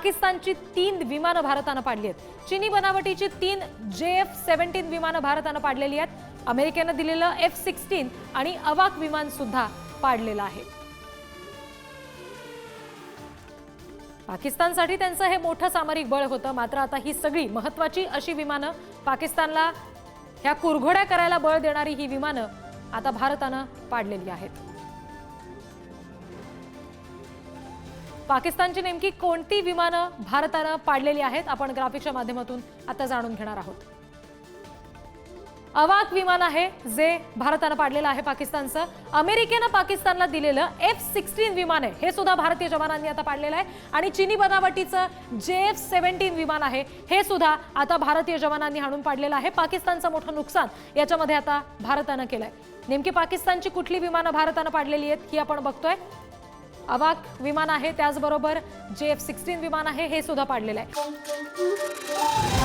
पाकिस्तानची 3 विमानं भारतानं पाडली आहेत। चीनी बनावटीची 3 JF-17 विमानं भारतानं पाडलेली आहेत। अमेरिकेनं दिलेलं F-16 आणि अवाक विमान सुद्धा पाडलेलं आहे। पाकिस्तानसाठी त्यांचं हे मोठं सामरिक बळ होतं, मात्र आता ही सगळी महत्त्वाची अशी विमानं, पाकिस्तानला ह्या कुरघोड्या करायला बळ देणारी ही विमानं आता भारतानं पाडलेली आहेत। पाकिस्तानची नेमकी कोणती विमानं भारतानं पाडलेली आहेत आपण ग्राफिकच्या माध्यमातून आता जाणून घेणार आहोत। अवाक विमान आहे जे भारतानं पाडलेलं आहे पाकिस्तानचं। अमेरिकेनं पाकिस्तानला दिलेलं F-16 विमान आहे, हे सुद्धा भारतीय जवानांनी आता पाडलेलं आहे। आणि चीनी बनावटीचं JF-17 विमान आहे, हे सुद्धा आता भारतीय जवानांनी हाणून पाडलेलं आहे। पाकिस्तानचं मोठं नुकसान याच्यामध्ये आता भारतानं केलंय। नेमकी पाकिस्तानची कुठली विमानं भारतानं पाडलेली आहेत ही आपण बघतोय। अवाक विमान आहे, त्याचबरोबर JF-16 विमान आहे, हे सुद्धा पाडलेलं आहे।